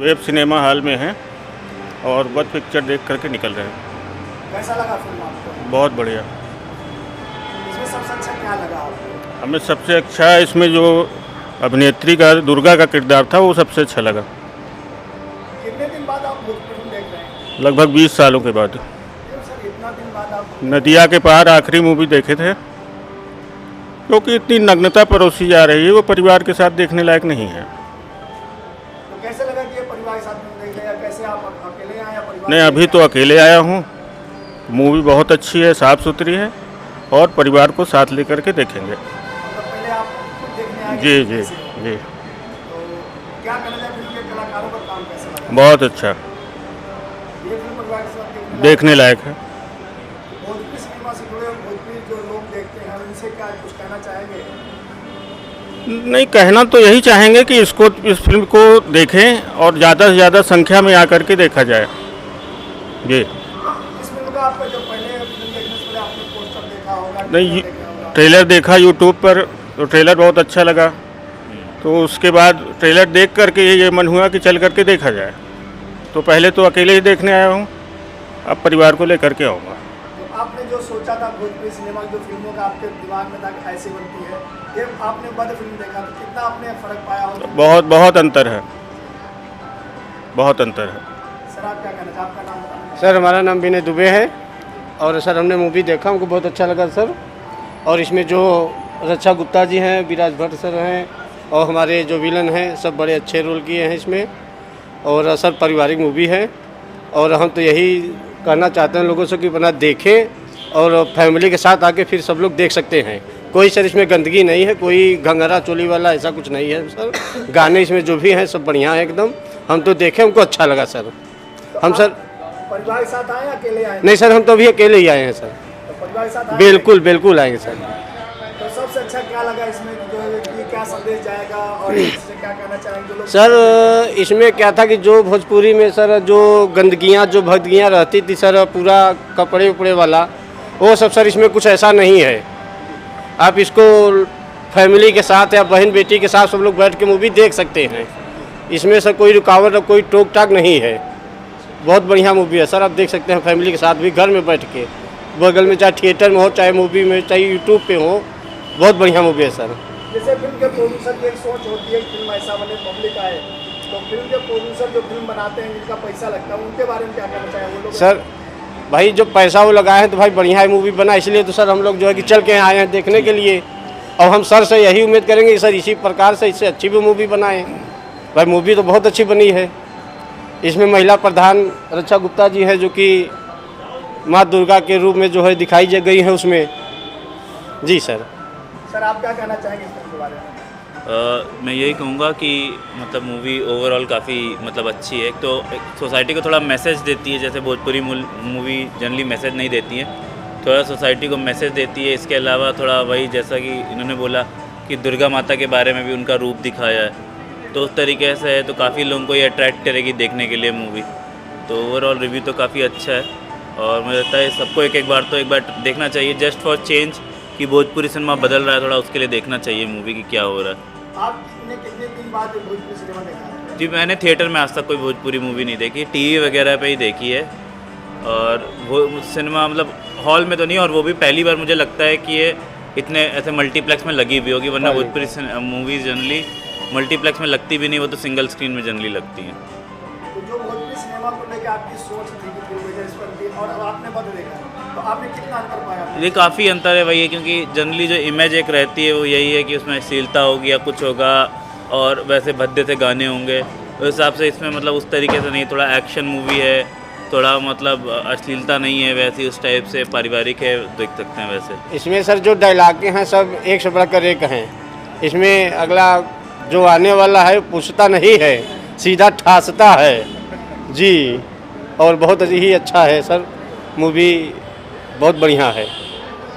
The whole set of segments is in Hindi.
वेब सिनेमा हॉल में हैं और बस पिक्चर देख करके निकल रहे हैं। कैसा लगा फिल्म आपको? बहुत बढ़िया। इसमें सबसे अच्छा क्या लगा आपको? हमें सबसे अच्छा इसमें जो अभिनेत्री का दुर्गा का किरदार था वो सबसे अच्छा लगा। कितने दिन बाद आप भोजपुरी फिल्म देख रहे हैं? लगभग 20 सालों के बाद। क्यों सर इतना दिन बाद आप? नदिया के पार आखिरी मूवी देखे थे, क्योंकि इतनी नग्नता परोसी जा रही है वो परिवार के साथ देखने लायक नहीं है। तो कैसे लगा कि ये परिवार के साथ फिल्म देख रहे हैं, या कैसे आप अकेले आए या परिवार? नहीं, अभी तो अकेले आया हूँ। मूवी बहुत अच्छी है, साफ़ सुथरी है और परिवार को साथ लेकर के देखेंगे। मतलब पहले आप खुद देखने आए? जी जी जी। तो क्या कहना चाहिए फिल्म के कलाकारों का काम कैसा लगा? बहुत अच्छा, ये फिल्म परिवार के साथ देखने लायक है। भोजपुरी सिनेमा से जुड़े भोजपुरी जो लोग देखते हैं उनसे क्या कुछ कहना चाहेंगे? नहीं, कहना तो यही चाहेंगे कि इस फिल्म को देखें और ज़्यादा से ज़्यादा संख्या में आकर के देखा जाए। जी। इस फिल्म का आपका जो पहले फिल्म देखने से पहले आपने पोस्टर देखा होगा, नहीं, देखा होगा। ट्रेलर देखा यूट्यूब पर, तो ट्रेलर बहुत अच्छा लगा, तो उसके बाद ट्रेलर देख करके ये मन हुआ कि चल करके देखा जाए। तो पहले तो अकेले ही देखने आया हूँ, अब परिवार को लेकर के आऊँगा। तो आपने जो सोचा था भोजपुरी सिनेमा की जो फिल्मों का आपके दिमाग में था कि ऐसे बनती है, ये आपने बद फिल्म देखा तो कितना आपने फर्क पाया हो? बहुत बहुत अंतर है, बहुत अंतर है। सर आप क्या कहना चाहते हैं? आपका नाम बताना? सर हमारा नाम विनय दुबे है और सर हमने मूवी देखा, हमको बहुत अच्छा लगा सर। और इसमें जो रक्षा गुप्ता जी हैं, विराज भट्ट सर हैं और हमारे जो विलन हैं सब बड़े अच्छे रोल किए हैं इसमें। और सर पारिवारिक मूवी है और हम तो यही कहना चाहते हैं लोगों से कि बना देखें और फैमिली के साथ आके फिर सब लोग देख सकते हैं। कोई सर इसमें गंदगी नहीं है, कोई घंघरा चोली वाला ऐसा कुछ नहीं है सर। गाने इसमें जो भी हैं सब बढ़िया है एकदम। हम तो देखें, हमको अच्छा लगा सर। हम सर परिवार के साथ आए या अकेले आए? नहीं सर, हम तो अभी अकेले ही आए हैं सर। तो परिवार के साथ आए? बिल्कुल बिल्कुल आएंगे सर। तो सबसे अच्छा क्या लगा इसमें, जो है कि क्या संदेश जाएगा और इससे क्या कहना चाहेंगे जो लोग? सर इसमें क्या था कि जो भोजपुरी में सर जो गंदगियाँ जो भगदगियाँ रहती थी सर, पूरा कपड़े उपड़े वाला, वो सब सर इसमें कुछ ऐसा नहीं है। आप इसको फैमिली के साथ या बहन बेटी के साथ सब लोग बैठ के मूवी देख सकते हैं। इसमें सर कोई रुकावट और कोई टोक टाक नहीं है। बहुत बढ़िया मूवी है सर, आप देख सकते हैं फैमिली के साथ भी घर में बैठ के, बगल में चाहे थिएटर में हो, चाहे मूवी में, चाहे यूट्यूब पे हो। बहुत बढ़िया मूवी है सर। जैसे फिल्म के प्रोड्यूसर की एक सोच होती है कि फिल्म ऐसा बने पब्लिक आए, तो फिल्म के प्रोड्यूसर जो फिल्म बनाते हैं जिनका पैसा लगता है उनके बारे में क्या कहना चाहेंगे वो लोग? सर भाई जो पैसा वो लगाए हैं तो भाई बढ़िया मूवी बना, इसलिए तो सर हम लोग जो है कि चल के आए हैं देखने के लिए। और हम सर से यही उम्मीद करेंगे कि सर इसी प्रकार से इससे अच्छी भी मूवी बनाएं। भाई मूवी तो बहुत अच्छी बनी है। इसमें महिला प्रधान रक्षा गुप्ता जी हैं जो कि माँ दुर्गा के रूप में जो है दिखाई गई है उसमें। जी सर। सर आप क्या कहना चाहेंगे इस फिल्म के बारे में? मैं यही कहूँगा कि मतलब मूवी ओवरऑल काफ़ी मतलब अच्छी है। एक तो सोसाइटी को थोड़ा मैसेज देती है, जैसे भोजपुरी मूवी जनरली मैसेज नहीं देती है, थोड़ा सोसाइटी को मैसेज देती है। इसके अलावा थोड़ा वही जैसा कि इन्होंने बोला कि दुर्गा माता के बारे में भी उनका रूप दिखाया है, तो उस तरीके से है तो काफ़ी लोगों को ये अट्रैक्ट करेगी देखने के लिए मूवी। तो ओवरऑल रिव्यू तो काफ़ी अच्छा है और मुझे लगता है सबको एक बार देखना चाहिए, जस्ट फॉर चेंज कि भोजपुरी सिनेमा बदल रहा है थोड़ा, उसके लिए देखना चाहिए मूवी कि क्या हो रहा है। आपने कितने दिन बाद भोजपुरी सिनेमा देखा है? जी मैंने थिएटर में आज तक कोई भोजपुरी मूवी नहीं देखी, टीवी वगैरह पे ही देखी है। और वो सिनेमा मतलब हॉल में तो नहीं, और वो भी पहली बार मुझे लगता है कि ये इतने ऐसे मल्टीप्लेक्स में लगी हुई होगी, वरना भोजपुरी मूवीज़ जनरली मल्टीप्लेक्स में लगती भी नहीं, वो तो सिंगल स्क्रीन में जनरली लगती हैं। तो जो भोजपुरी सिनेमा को लेकर आपकी सोच थी कि फिल्म इस पर थी और अब आपने बद देखा, तो आपने कितना अंतर पाया? ये काफ़ी अंतर है, वही है क्योंकि जनरली जो इमेज एक रहती है वो यही है कि उसमें अश्लीलता होगी या कुछ होगा और वैसे भद्दे से गाने होंगे। उस हिसाब से इसमें मतलब उस तरीके से नहीं, थोड़ा एक्शन मूवी है, थोड़ा मतलब अश्लीलता नहीं है, वैसे उस टाइप से पारिवारिक है, देख सकते हैं वैसे। इसमें सर जो डायलॉग हैं सब एक से बढ़कर एक हैं। इसमें अगला जो आने वाला है पूछता नहीं है, सीधा ठासता है जी। और बहुत ही अच्छा है सर, मूवी बहुत बढ़िया है।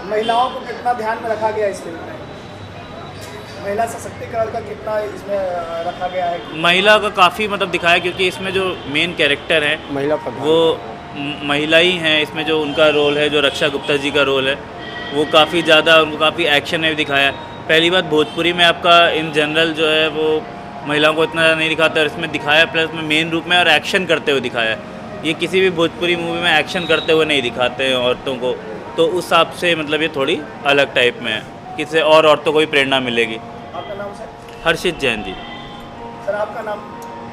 महिलाओं को कितना ध्यान में रखा गया इस फिल्म में? महिला सशक्तिकरण का कितना इसमें रखा गया है? महिला का काफ़ी मतलब दिखाया, क्योंकि इसमें जो मेन कैरेक्टर है महिला प्रधान वो महिला ही हैं। इसमें जो उनका रोल है, जो रक्षा गुप्ता जी का रोल है, वो काफ़ी ज़्यादा उनको काफ़ी एक्शन में भी दिखाया है। पहली बात भोजपुरी में आपका इन जनरल जो है वो महिलाओं को इतना ज़्यादा नहीं दिखाते और इसमें दिखाया, प्लस में मेन रूप में और एक्शन करते हुए दिखाया है। ये किसी भी भोजपुरी मूवी में एक्शन करते हुए नहीं दिखाते हैं औरतों को, तो उस हिसाब से मतलब ये थोड़ी अलग टाइप में है, किसी और औरतों को भी प्रेरणा मिलेगी। आपका नाम सर? हर्षित जैन जी। सर आपका नाम?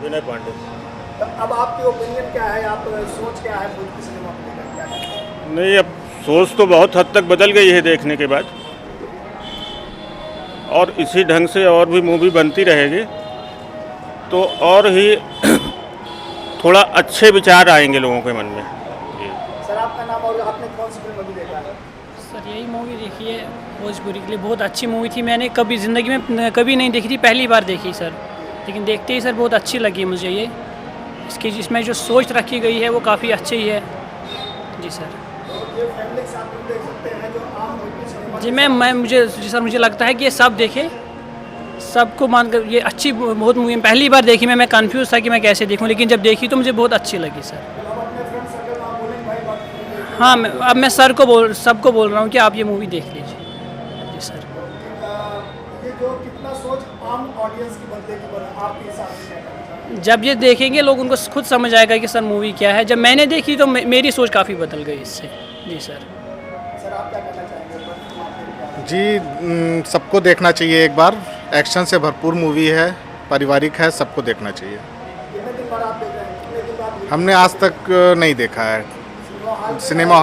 विनय पांडे। तो अब आपकी ओपिनियन क्या है, आप सोच क्या है भोजपुरी सिनेमा को लेकर, क्या कहते हैं? नहीं, अब सोच तो बहुत हद तक बदल गई है देखने के बाद, और इसी ढंग से और भी मूवी बनती रहेगी तो और ही थोड़ा अच्छे विचार आएंगे लोगों के मन में। सर आपका नाम और आपने कौन सी फिल्म अभी देखा है? सर यही मूवी देखी है भोजपुरी के लिए, बहुत अच्छी मूवी थी। मैंने कभी ज़िंदगी में कभी नहीं देखी थी, पहली बार देखी सर, लेकिन देखते ही सर बहुत अच्छी लगी मुझे ये। इसकी जिसमें जो सोच रखी गई है वो काफ़ी अच्छी ही है जी सर। तो ये फैमिली के साथ में देख सकते हैं जो आम भोजपुरी सिनेमा। जी मैं मुझे जी सर मुझे लगता है कि ये सब देखें, सबको मानकर ये अच्छी बहुत मूवी। पहली बार देखी मैं कंफ्यूज था कि मैं कैसे देखूं, लेकिन जब देखी तो मुझे बहुत अच्छी लगी सर। अब अपने फ्रेंड सर्कल में आप बोलेंगे भाई बात। हाँ अब मैं सर को सबको बोल रहा हूँ कि आप ये मूवी देख लीजिए जी सर। ये जो कितना सोच आम ऑडियंस की बदलेगी आपके हिसाब से क्या कहना चाहिए? जब ये देखेंगे लोग उनको खुद समझ आएगा कि सर मूवी क्या है। जब मैंने देखी तो मेरी सोच काफ़ी बदल गई इससे जी सर। सर आप क्या कहना चाहेंगे? जी सबको देखना चाहिए एक बार। एक्शन से भरपूर मूवी है, पारिवारिक है, सबको देखना चाहिए। कितने दिन बाद आप देख रहे हैं? कितने दिन बाद हमने आज तक नहीं देखा है सिनेमा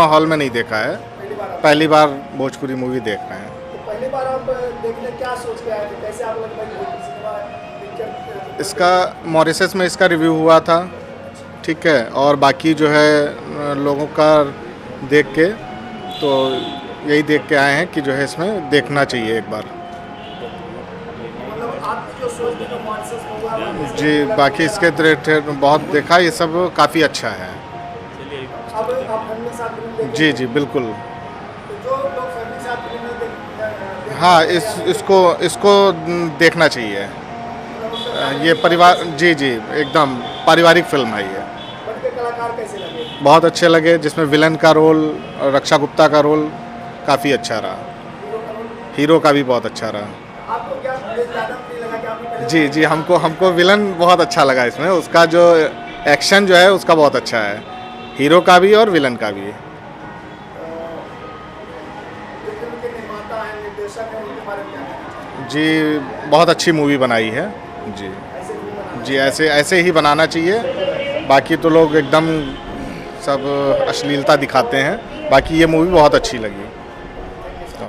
हॉल में नहीं देखा है। पहली बार पहली बार भोजपुरी मूवी देख रहे हैं। तो पहली बार आप देखने क्या सोच के आए थे? कैसे आप लोग भाई भोजपुरी सिनेमा पिक्चर? इसका मॉरिशस में इसका रिव्यू हुआ था, ठीक है, और बाकी जो है लोगों का देख के तो यही देख के आए हैं कि जो है इसमें देखना चाहिए एक बार। मतलब आपकी जो सोच थी जो मॉरिशस में हुआ जी बाकी इसके रिलेटेड बहुत देखा, ये सब काफ़ी अच्छा है। अब आप फैमिली के साथ फिल्म देख जी जी बिल्कुल। तो जो लोग फैमिली के साथ फिल्म नहीं देख हाँ इसको देखना चाहिए। ये परिवार जी एकदम पारिवारिक फिल्म है ये। बन के कलाकार कैसे लगे? बहुत अच्छे लगे, जिसमें विलन का रोल और रक्षा गुप्ता का रोल काफ़ी अच्छा रहा, हीरो का भी बहुत अच्छा रहा। आपको क्या ज़्यादा नहीं लगा कि आपने पहले? जी हमको विलन बहुत अच्छा लगा इसमें। उसका जो एक्शन जो है उसका बहुत अच्छा है, हीरो का भी और विलन का भी। जो फिल्म के निर्माता हैं, निर्देशक हैं, उनके बारे में क्या कहना चाहिए? जी बहुत अच्छी मूवी बनाई है जी। ऐसे फिल्म बनाना जी ऐसे ही बनाना चाहिए। बाकी तो लोग एकदम सब अश्लीलता दिखाते हैं, बाकी ये मूवी बहुत अच्छी लगी।